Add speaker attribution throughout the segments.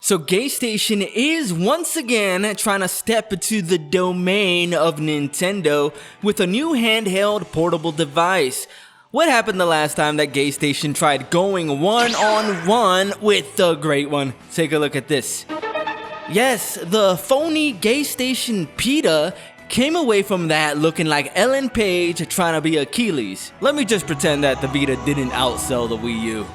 Speaker 1: So GayStation is once again trying to step into the domain of Nintendo with a new handheld portable device. What happened the last time that GayStation tried going one-on-one with the great one? Take a look at this. Yes, the phony GayStation PETA came away from that looking like Ellen Page trying to be Achilles. Let me just pretend that the Vita didn't outsell the Wii U.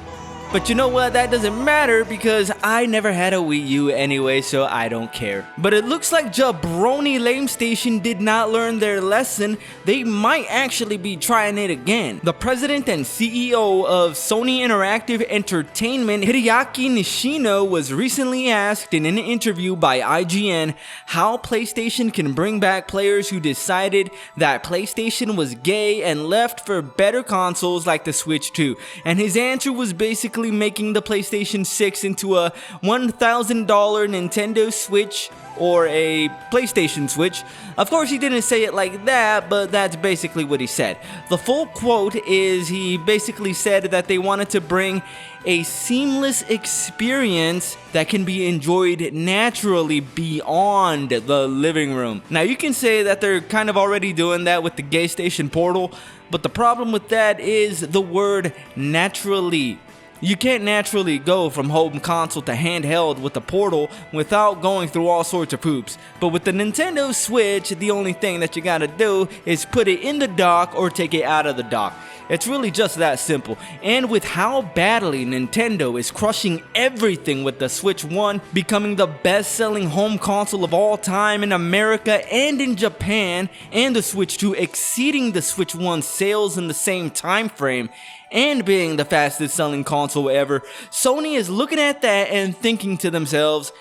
Speaker 1: But you know what, that doesn't matter because I never had a Wii U anyway, so I don't care. But it looks like Jabroni LameStation did not learn their lesson. They might actually be trying it again. The president and CEO of Sony Interactive Entertainment, Hideaki Nishino, was recently asked in an interview by IGN how PlayStation can bring back players who decided that PlayStation was gay and left for better consoles like the Switch 2. And his answer was basically making the PlayStation 6 into a $1,000 Nintendo Switch or a PlayStation Switch. Of course, he didn't say it like that, but that's basically what he said. The full quote is he basically said that they wanted to bring a seamless experience that can be enjoyed naturally beyond the living room. Now, you can say that they're kind of already doing that with the GayStation Portal, but the problem with that is the word naturally. You can't naturally go from home console to handheld with the Portal without going through all sorts of hoops. But with the Nintendo Switch, the only thing that you gotta do is put it in the dock or take it out of the dock. It's really just that simple. And with how badly Nintendo is crushing everything with the Switch 1 becoming the best-selling home console of all time in America and in Japan, and the Switch 2 exceeding the Switch 1 sales in the same time frame, and being the fastest selling console ever, Sony is looking at that and thinking to themselves,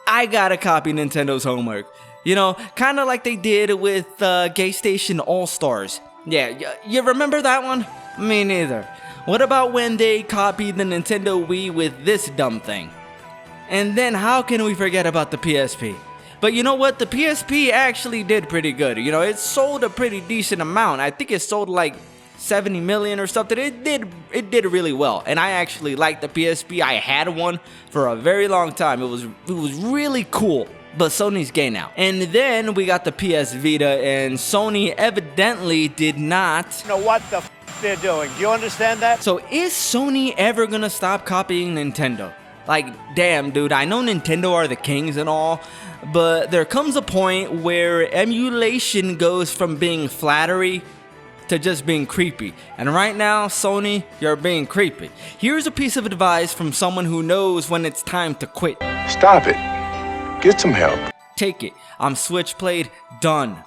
Speaker 1: I gotta copy Nintendo's homework. You know, kinda like they did with GayStation All-Stars. Yeah, you remember that one? Me neither. What about when they copied the Nintendo Wii with this dumb thing? And then how can we forget about the PSP? But you know what? The PSP actually did pretty good. You know, it sold a pretty decent amount. I think it sold like 70 million or something. It did really well, and I actually liked the PSP. I had one for a very long time. It was really cool. But Sony's gay now. And then we got the PS Vita, and Sony evidently did not
Speaker 2: know what the f they're doing. Do you understand that?
Speaker 1: So is Sony ever gonna stop copying Nintendo? Like, damn, dude, I know Nintendo are the kings and all, but there comes a point where emulation goes from being flattery to just being creepy. And right now, Sony, you're being creepy. Here's a piece of advice from someone who knows when it's time to quit.
Speaker 3: Stop it. Get some help.
Speaker 1: Take it. I'm Switchplayed, done.